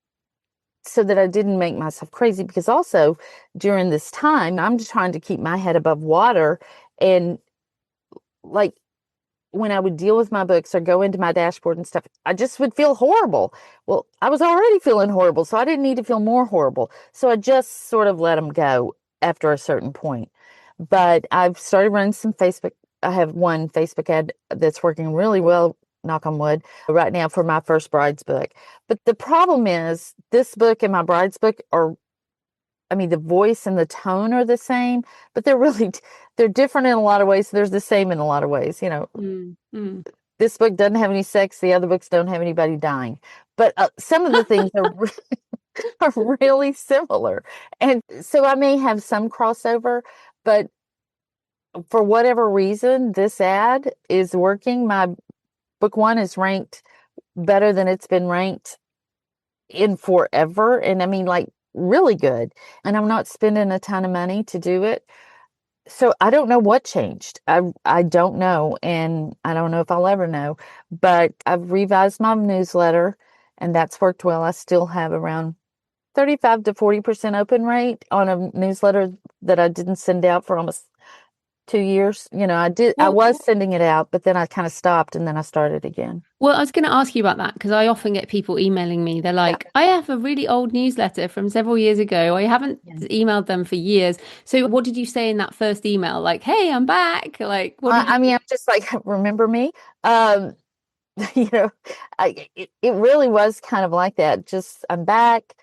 that I didn't make myself crazy, because also during this time, I'm just trying to keep my head above water. And like when I would deal with my books or go into my dashboard and stuff, I just would feel horrible. Well, I was already feeling horrible, so I didn't need to feel more horrible. So I just sort of let them go after a certain point. But I've started running some Facebook. I have one Facebook ad that's working really well, knock on wood, right now for my first bride's book. But the problem is this book and my bride's book are, I mean, the voice and the tone are the same, but they're different in a lot of ways. They're the same in a lot of ways. This book doesn't have any sex. The other books don't have anybody dying. But some of the things are really similar. And so I may have some crossover, but for whatever reason, this ad is working. My book one is ranked better than it's been ranked in forever. And I mean, like, really good. And I'm not spending a ton of money to do it. So I don't know what changed. I don't know. And I don't know if I'll ever know. But I've revised my newsletter and that's worked well. I still have around 35 to 40% open rate on a newsletter that I didn't send out for almost 2 years. I was sending it out, but then I kind of stopped and then I started again. Well, I was going to ask you about that because I often get people emailing me. They're like, I have a really old newsletter from several years ago. I haven't emailed them for years. So what did you say in that first email? Like, hey, I'm back. Like, what did you... I mean, I'm just like, remember me? You know, it really was kind of like that. Just, I'm back.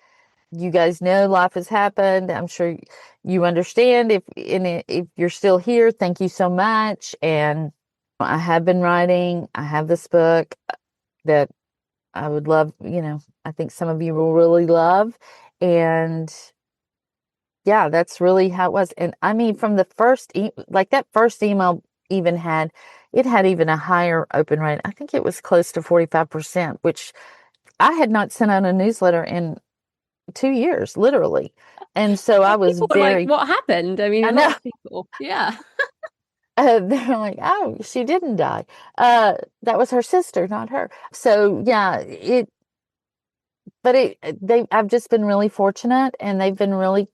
You guys know life has happened. I'm sure you understand. If you're still here, thank you so much. And I have been writing. I have this book that I would love, I think some of you will really love. And yeah, that's really how it was. And I mean, from the first, like that first email even had even a higher open rate. I think it was close to 45%, which I had not sent out a newsletter in 2 years, literally. And so I was People were very, like, what happened? I mean, I a know. lot of people. Yeah. They're like, oh, she didn't die. That was her sister, not her. So yeah, I've just been really fortunate and they've been really,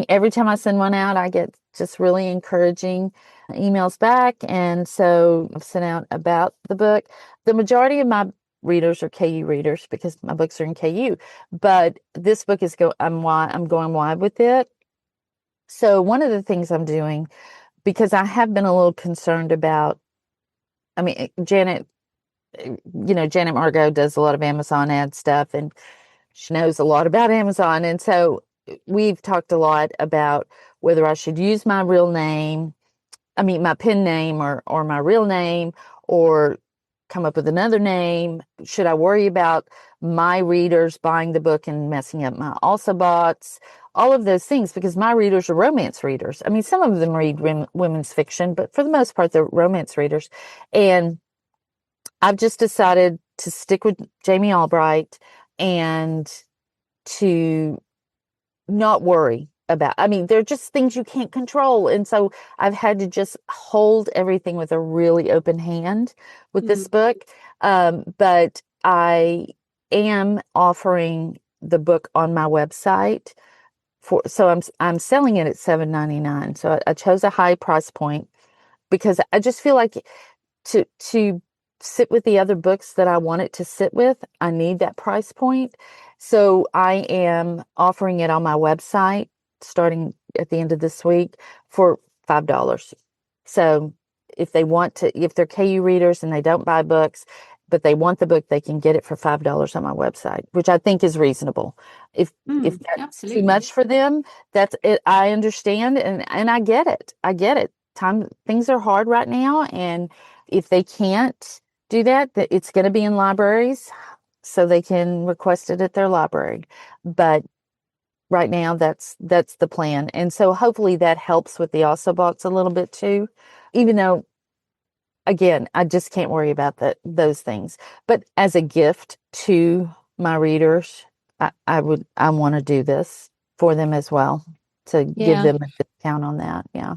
every time I send one out, I get just really encouraging emails back. And so I've sent out about the book. The majority of my readers are KU readers because my books are in KU, but this book I'm going wide with it. So one of the things I'm doing, because I have been a little concerned about, I mean, Janet Margot does a lot of Amazon ad stuff and she knows a lot about Amazon. And so we've talked a lot about whether I should use my real name, my pen name or my real name, or come up with another name. Should I worry about my readers buying the book and messing up my also bots? All of those things, because my readers are romance readers. I mean, some of them read women's fiction, but for the most part, they're romance readers. And I've just decided to stick with Jami Albright and to not worry about, they're just things you can't control. And so I've had to just hold everything with a really open hand with this book. But I am offering the book on my website so I'm selling it at $7.99. So I chose a high price point because I just feel like to sit with the other books that I want it to sit with, I need that price point. So I am offering it on my website starting at the end of this week for $5. So if they're KU readers and they don't buy books, but they want the book, they can get it for $5 on my website, which I think is reasonable. If that's absolutely too much for them, that's it. I understand and I get it. Things are hard right now, and if they can't do that, it's going to be in libraries, so they can request it at their library. But right now, that's the plan, and so hopefully that helps with the also bots a little bit too, even though. Again, I just can't worry about those things. But as a gift to my readers, I want to do this for them as well to give them a discount on that. Yeah.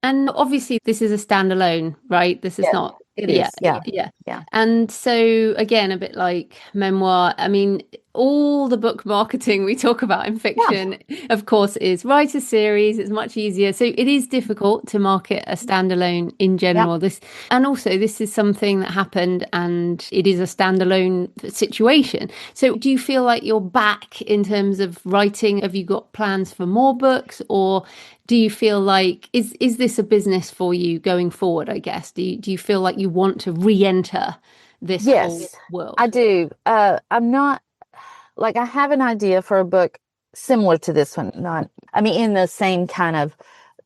And obviously this is a standalone, right? This is not It Yeah, is. Yeah. yeah. Yeah. And so again, a bit like memoir, I mean, all the book marketing we talk about in Yeah. fiction, of course, is write a series. It's much easier. So it is difficult to market a standalone in Yeah. general. This, and also this is something that happened and it is a standalone situation. So do you feel like you're back in terms of writing? Have you got plans for more books, or do you feel like is this a business for you going forward, I guess? Do you feel like you want to re-enter this whole Yes, I world? do. I'm not like I have an idea for a book similar to this one, not, I mean, in the same kind of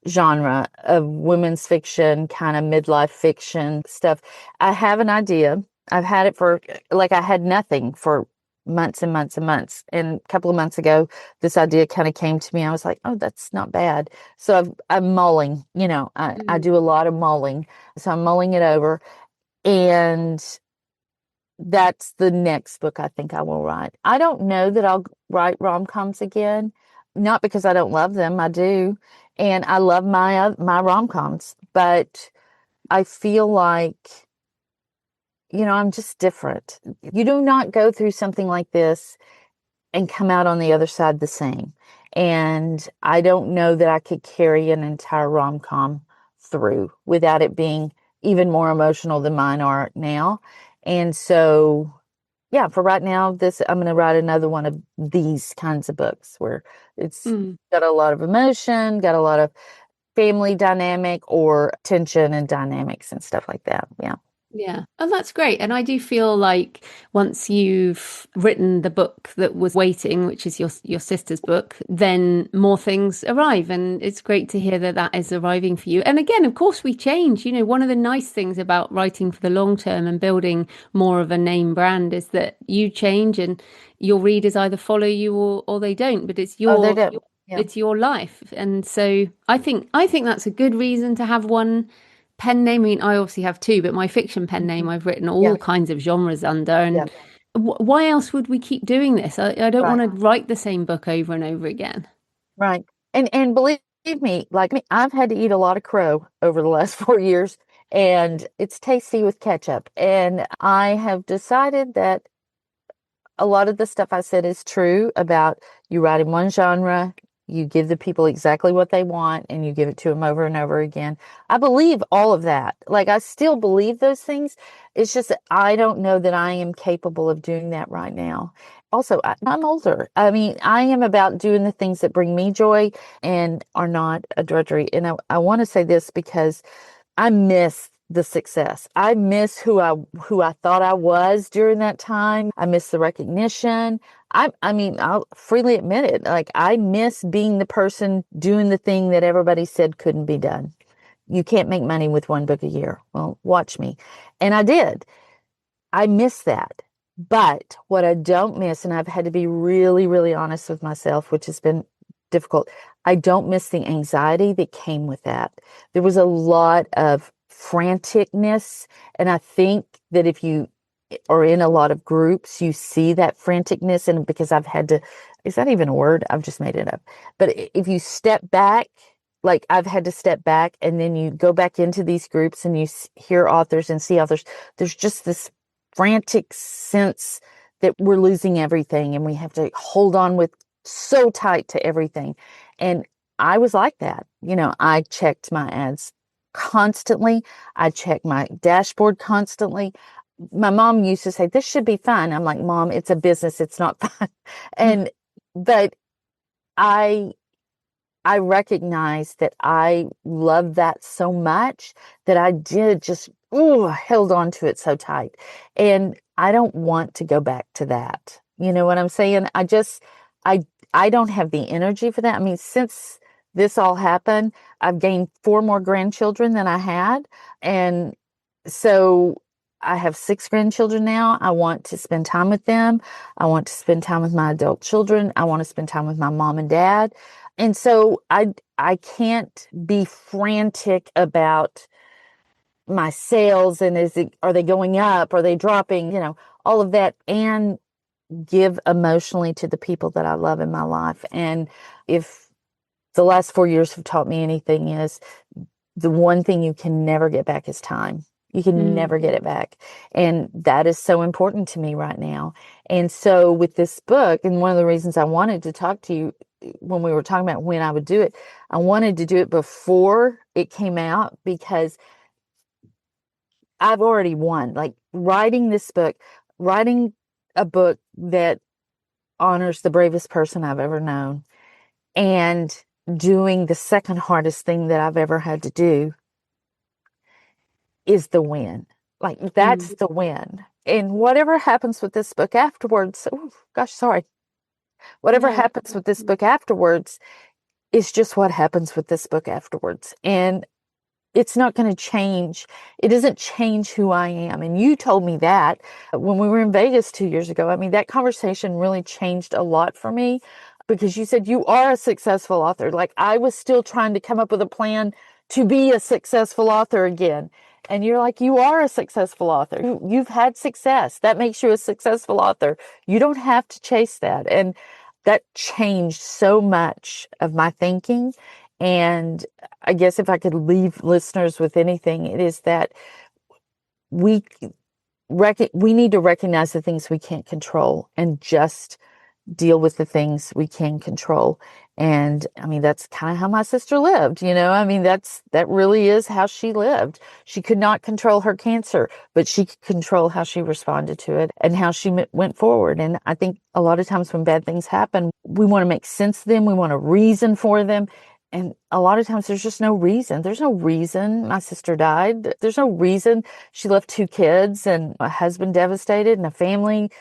genre of women's fiction, kind of midlife fiction stuff. I have an idea. I've had it for, like, I had nothing for months and months and months. And a couple of months ago, this idea kind of came to me. I was like, oh, that's not bad. So I'm mulling, I Mm. do a lot of mulling. So I'm mulling it over. And that's the next book I think I will write. I don't know that I'll write rom-coms again, not because I don't love them. I do. And I love my rom-coms, but I feel like, I'm just different. You do not go through something like this and come out on the other side the same. And I don't know that I could carry an entire rom-com through without it being even more emotional than mine are now. And so, yeah, for right now, I'm going to write another one of these kinds of books where it's Mm. got a lot of emotion, got a lot of family dynamic or tension and dynamics and stuff like that. Yeah. Yeah. And that's great. And I do feel like once you've written the book that was waiting, which is your sister's book, then more things arrive. And it's great to hear that that is arriving for you. And again, of course, we change. One of the nice things about writing for the long term and building more of a name brand is that you change and your readers either follow you or they don't, but it's Oh, they your do. Yeah. it's your life. And so I think that's a good reason to have one pen name. I mean, I obviously have two, but my fiction pen name I've written Yeah. all kinds of genres under. Yeah. And why else would we keep doing this? I don't want Right. to write the same book over and over again. Right. And believe me, like me, I've had to eat a lot of crow over the last 4 years, and it's tasty with ketchup. And I have decided that a lot of the stuff I said is true about you write in one genre, you give the people exactly what they want, and you give it to them over and over again. I believe all of that. Like, I still believe those things. It's just that I don't know that I am capable of doing that right now. Also, I'm older. I mean, I am about doing the things that bring me joy and are not a drudgery. And I want to say this because I miss the success. I miss who I thought I was during that time. I miss the recognition. I mean, I'll freely admit it. Like, I miss being the person doing the thing that everybody said couldn't be done. You can't make money with one book a year. Well, watch me. And I did. I miss that. But what I don't miss, and I've had to be really, really honest with myself, which has been difficult, I don't miss the anxiety that came with that. There was a lot of franticness. And I think that if you are in a lot of groups, you see that franticness. And because I've had to, is that even a word? I've just made it up. But if you step back, like I've had to step back and then you go back into these groups and you hear authors and see authors, there's just this frantic sense that we're losing everything and we have to hold on with so tight to everything. And I was like that. I checked my ads constantly. I checked my dashboard constantly. My mom used to say, this should be fun. I'm like, Mom, it's a business. It's not fun. But I I recognized that I love that so much that I did just held on to it so tight. And I don't want to go back to that. You know what I'm saying? I I don't have the energy for that. I mean, since this all happened, I've gained 4 more grandchildren than I had. And so I have 6 grandchildren now. I want to spend time with them. I want to spend time with my adult children. I want to spend time with my mom and dad. And so I can't be frantic about my sales and are they going up? Are they dropping? All of that, and give emotionally to the people that I love in my life. And if the last 4 years have taught me anything, is the one thing you can never get back is time. You can never get it back. And that is so important to me right now. And so with this book, and one of the reasons I wanted to talk to you when we were talking about when I would do it, I wanted to do it before it came out because I've already won. Like writing this book, writing a book that honors the bravest person I've ever known, and doing the second hardest thing that I've ever had to do is the win. Like that's the win. And whatever happens with this book afterwards, oh gosh, sorry. Whatever happens with this book afterwards is just what happens with this book afterwards. And it's not going to change. It doesn't change who I am. And you told me that when we were in Vegas 2 years ago. I mean, that conversation really changed a lot for me because you said you are a successful author. Like I was still trying to come up with a plan to be a successful author again. And you're like, you are a successful author. You've had success. That makes you a successful author. You don't have to chase that. And that changed so much of my thinking. And I guess if I could leave listeners with anything, it is that we need to recognize the things we can't control and just deal with the things we can control. And I mean, that's kind of how my sister lived, I mean, that really is how she lived. She could not control her cancer, but she could control how she responded to it and how she went forward. And I think a lot of times when bad things happen, we want to make sense of them. We want a reason for them. And a lot of times there's just no reason. There's no reason my sister died. There's no reason she left 2 kids and a husband devastated and a family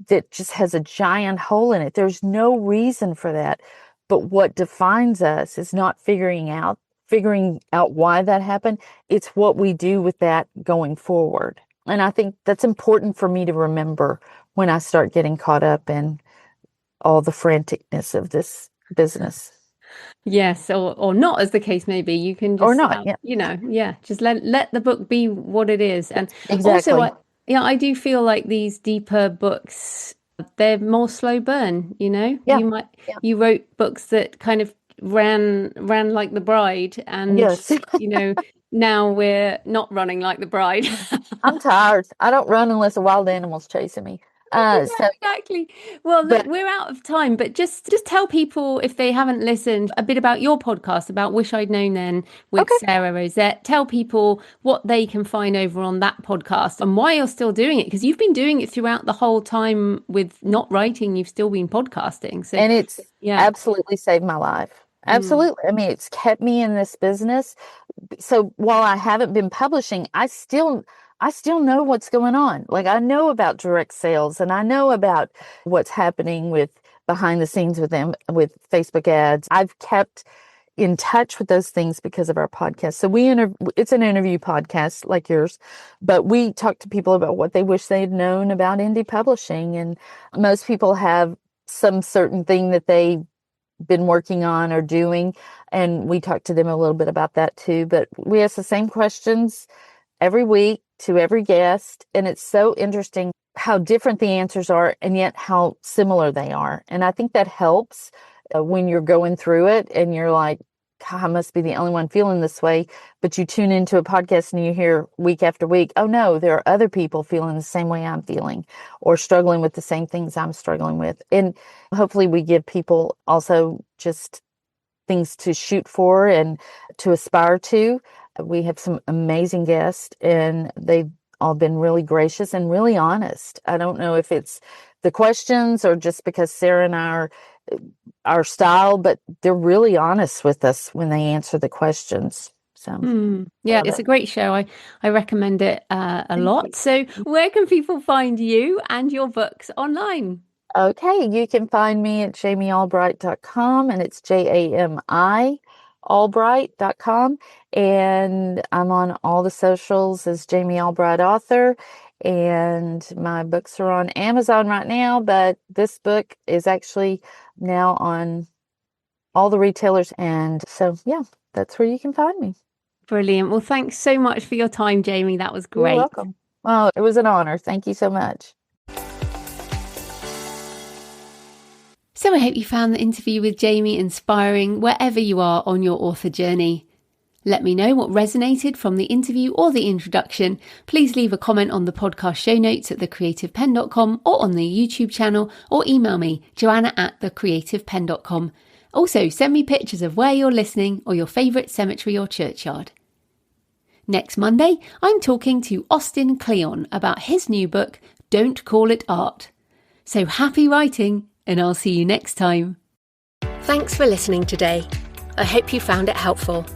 that just has a giant hole in it. There's no reason for that. But what defines us is not figuring out why that happened. It's what we do with that going forward. And I think that's important for me to remember when I start getting caught up in all the franticness of this business. Yes, or not, as the case may be. You can just, or not, just let the book be what it is. And exactly. also, I do feel like these deeper books, they're more slow burn. You wrote books that kind of ran like the bride, and Yes. now we're not running like the bride. I'm tired. I don't run unless a wild animal's chasing me. Exactly. Well, look, we're out of time, but just tell people, if they haven't listened, a bit about your podcast, about Wish I'd Known Then with Sarah Rosette. Tell people what they can find over on that podcast and why you're still doing it, because you've been doing it throughout the whole time with not writing. You've still been podcasting. So, and it's absolutely saved my life. Absolutely. I mean, it's kept me in this business. So while I haven't been publishing, I still know what's going on. Like I know about direct sales and I know about what's happening with behind the scenes with them, with Facebook ads. I've kept in touch with those things because of our podcast. So it's an interview podcast like yours, but we talk to people about what they wish they had known about indie publishing. And most people have some certain thing that they've been working on or doing. And we talk to them a little bit about that too. But we ask the same questions every week to every guest. And it's so interesting how different the answers are and yet how similar they are. And I think that helps when you're going through it and you're like, I must be the only one feeling this way. But you tune into a podcast and you hear week after week, oh no, there are other people feeling the same way I'm feeling or struggling with the same things I'm struggling with. And hopefully we give people also just things to shoot for and to aspire to. We have some amazing guests and they've all been really gracious and really honest. I don't know if it's the questions or just because Sarah and I are our style, but they're really honest with us when they answer the questions. So it's a great show. I recommend it a lot. So where can people find you and your books online? Okay, you can find me at jamialbright.com, and it's JAMI albright.com, and I'm on all the socials as Jami Albright author, and my books are on Amazon right now, but this book is actually now on all the retailers, and so that's where you can find me. Brilliant. Well, thanks so much for your time, Jami. That was great. You're welcome. Well, it was an honor. Thank you so much. So I hope you found the interview with Jami inspiring wherever you are on your author journey. Let me know what resonated from the interview or the introduction. Please leave a comment on the podcast show notes at thecreativepenn.com or on the YouTube channel, or email me, joanna@thecreativepenn.com. Also, send me pictures of where you're listening or your favourite cemetery or churchyard. Next Monday, I'm talking to Austin Kleon about his new book, Don't Call It Art. So happy writing, and I'll see you next time. Thanks for listening today. I hope you found it helpful.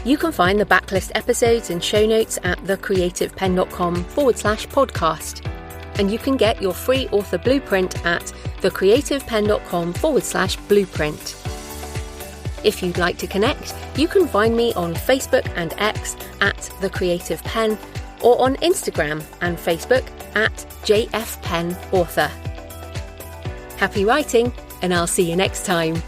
You can find the backlist episodes and show notes at thecreativepenn.com/podcast. And you can get your free author blueprint at thecreativepenn.com/blueprint. If you'd like to connect, you can find me on Facebook and X at The Creative Penn, or on Instagram and Facebook at JFPennAuthor. Happy writing, and I'll see you next time.